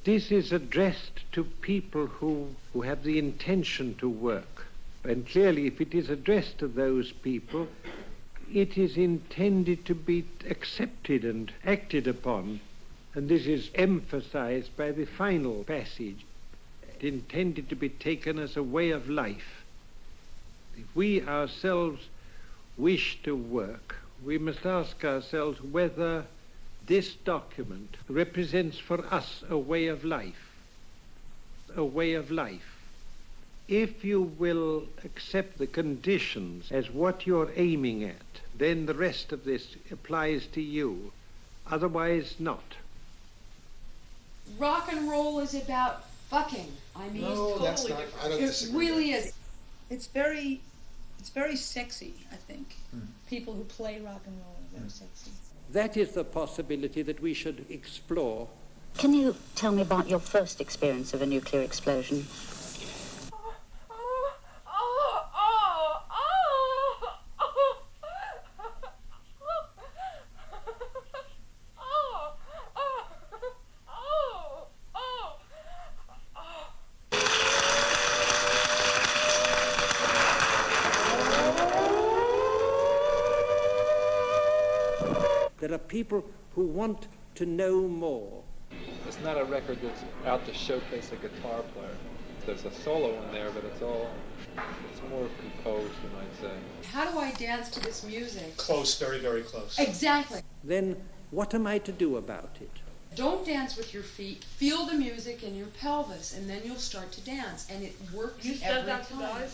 This is addressed to people who have the intention to work. And clearly, if it is addressed to those people, it is intended to be accepted and acted upon. And this is emphasized by the final passage, intended to be taken as a way of life. If we ourselves wish to work, we must ask ourselves whether this document represents for us a way of life. A way of life. If you will accept the conditions as what you're aiming at, then the rest of this applies to you. Otherwise, not. Rock and roll is about fucking. I mean, no, it's that's totally not. different. I don't disagree. It really is. It's very sexy, I think. People who play rock and roll are very sexy. That is the possibility that we should explore. Can you tell me about your first experience of a nuclear explosion? There are people who want to know more. It's not a record that's out to showcase a guitar player. There's a solo in there, but it's more composed, you might say. How do I dance to this music? Close, very, very close. Exactly. Then what am I to do about it? Don't dance with your feet. Feel the music in your pelvis, and then you'll start to dance, and it works every time.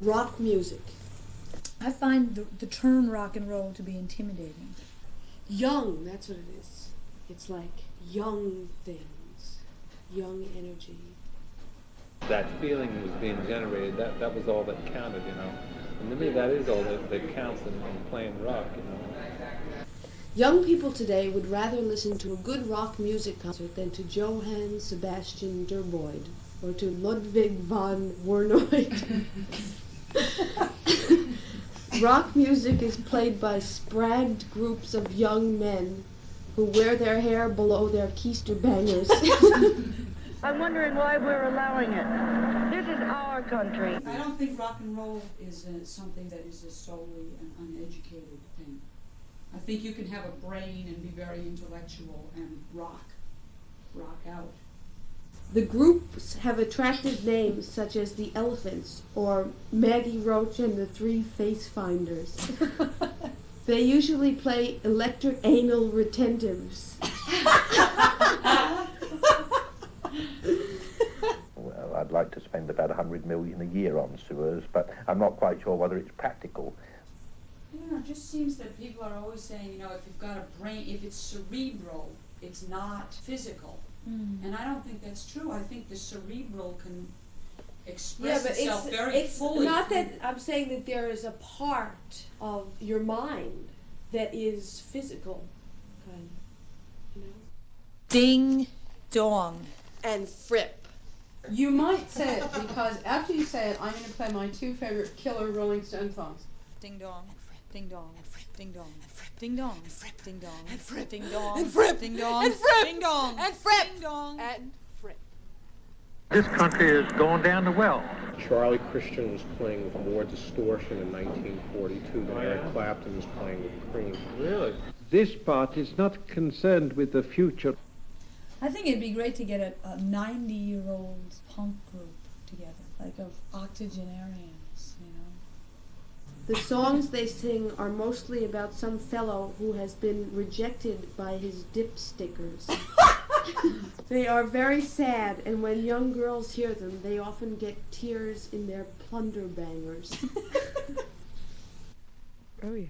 Rock music. I find the term rock and roll to be intimidating. Young, that's what it is. It's like young things, young energy. That feeling was being generated, that was all that counted, you know. And to me, that is all that counts in playing rock, you know. Young people today would rather listen to a good rock music concert than to Johann Sebastian Derboyd or to Ludwig von Wernoid. Rock music is played by spragged groups of young men who wear their hair below their keister bangers. I'm wondering why we're allowing it. This is our country. I don't think rock and roll is something that is a solely an uneducated thing. I think you can have a brain and be very intellectual and rock out. The groups have attractive names such as the Elephants or Maggie Roach and the Three Face Finders. They usually play electric anal retentives. Well, I'd like to spend about 100 million a year on sewers, but I'm not quite sure whether it's practical. I don't know, it just seems that people are always saying, you know, if you've got a brain, if it's cerebral, it's not physical. And I don't think that's true. I think the cerebral can express itself very fully. It's not that I'm saying that there is a part of your mind that is physical, kind of, you know? Ding dong. And Fripp. You might say it, because after you say it, I'm going to play my two favorite killer Rolling Stone songs. Ding dong. Ding dong. Ding dong. Ding dong. Ding dong. And Fripp. Ding dong. And Fripp. Ding dong. And Fripp. Ding dong. And Fripp. Ding dong. And Fripp. This country is going down the well. Charlie Christian was playing with more distortion in 1942 than Eric Clapton was playing with Cream. Really? This part is not concerned with the future. I think it'd be great to get a 90-year-old punk group together, like of octogenarians, you know. The songs they sing are mostly about some fellow who has been rejected by his dipstickers. They are very sad, and when young girls hear them, they often get tears in their plunder bangers. Oh, yes.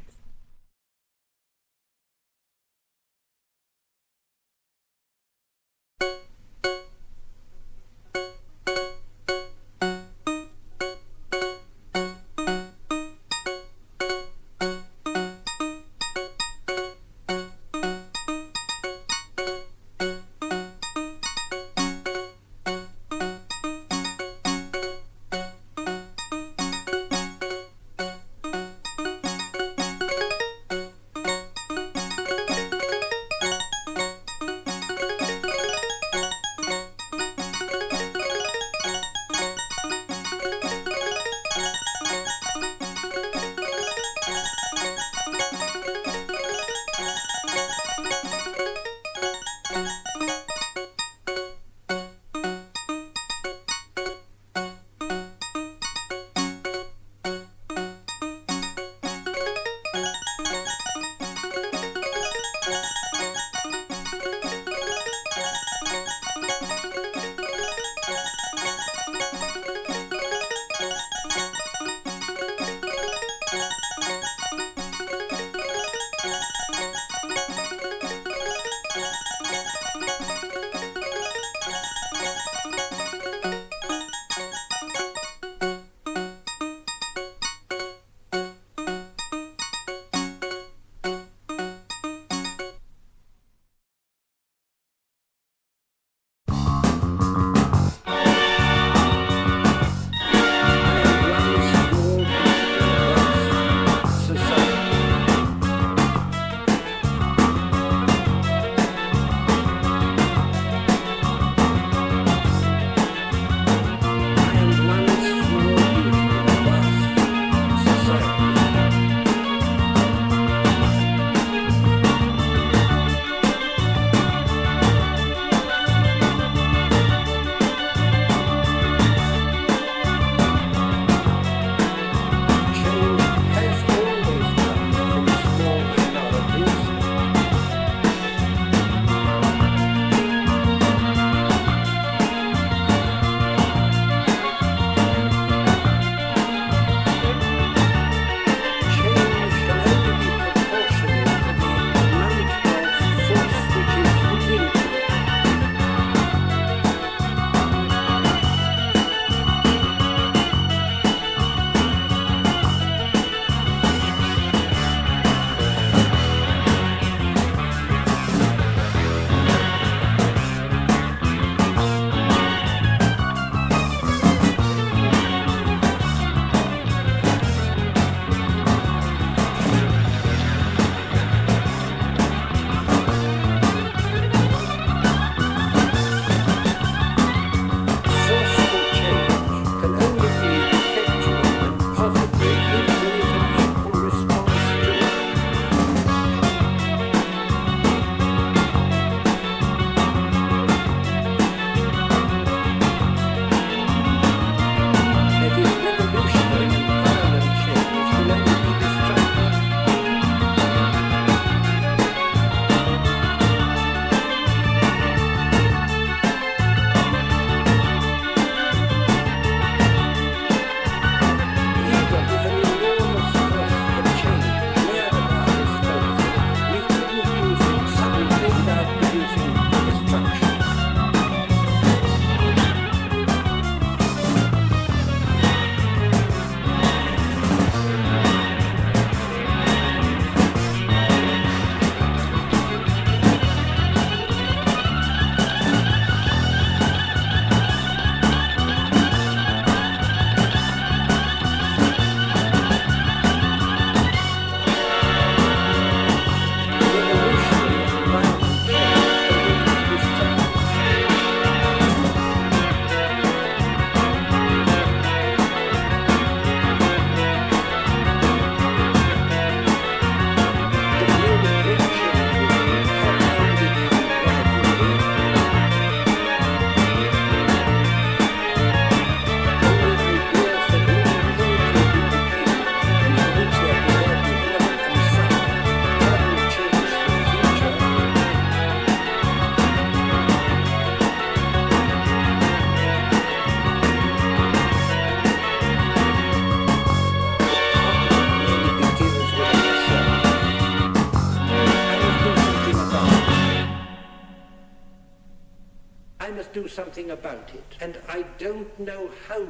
must do something about it, and I don't know how.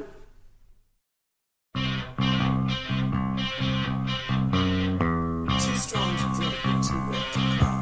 Too strong to drink and too wet to cry.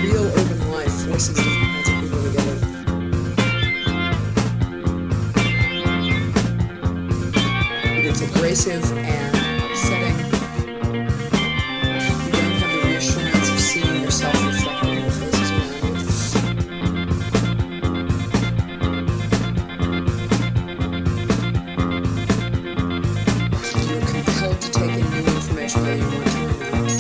Real urban life forces different kinds of people together. It's abrasive and upsetting. You don't have the reassurance of seeing yourself reflected in the faces around you. You're compelled to take in new information whether you want to or not.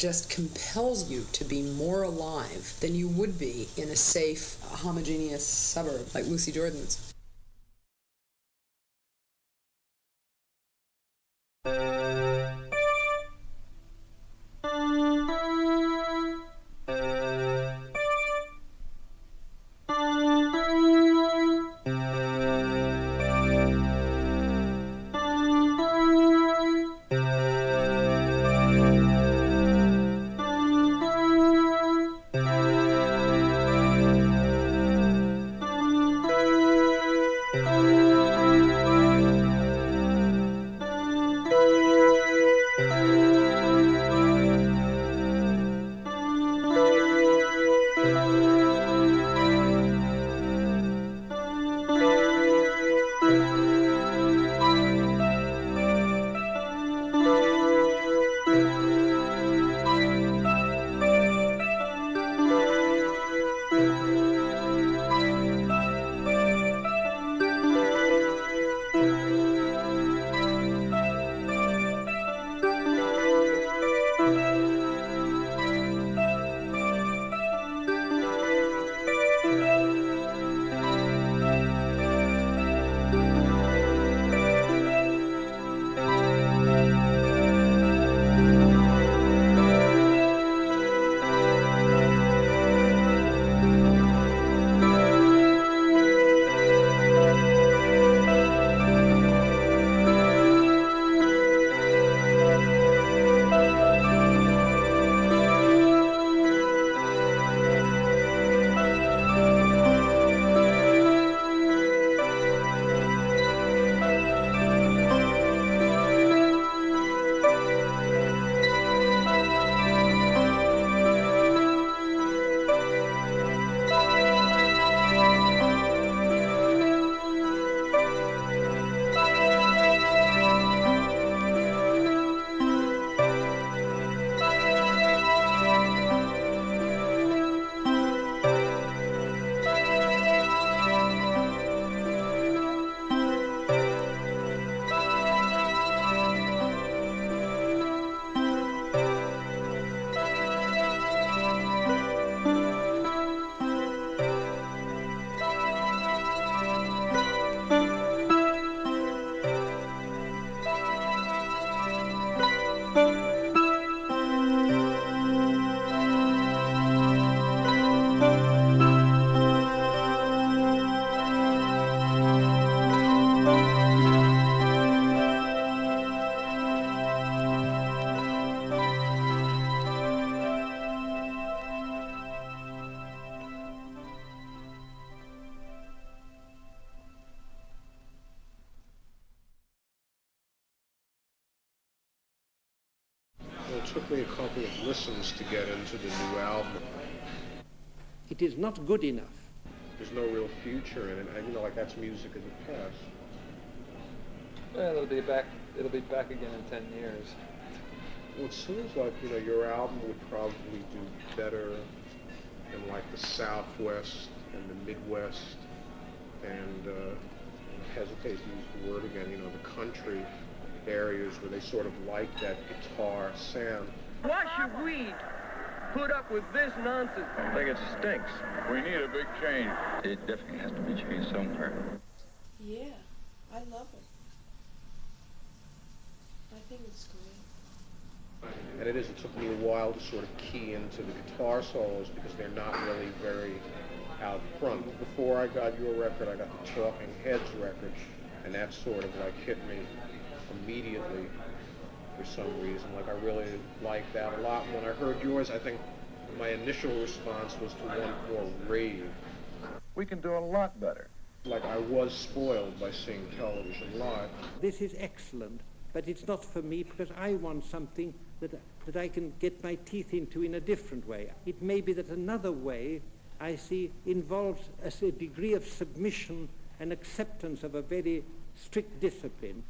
just compels you to be more alive than you would be in a safe, homogeneous suburb like Lucy Jordan's. It took me a couple of listens to get into the new album. It is not good enough. There's no real future in it. And, like that's music of the past. Well, it'll be back again in 10 years. Well, it seems like, your album would probably do better in like the Southwest and the Midwest and, I hesitate to use the word again, the country areas where they sort of like that guitar sound. Why should we put up with this nonsense? I think it stinks. We need a big change. It definitely has to be changed somewhere. Yeah, I love it. I think it's great. And it took me a while to sort of key into the guitar solos because they're not really very out front. Before I got your record, I got the Talking Heads record, and that sort of like hit me immediately for some reason. Like I really liked that a lot. And when I heard yours, I think my initial response was to want more rave. We can do a lot better. Like I was spoiled by seeing television live. This is excellent, but it's not for me because I want something that I can get my teeth into in a different way. It may be that another way I see involves a degree of submission and acceptance of a very strict discipline.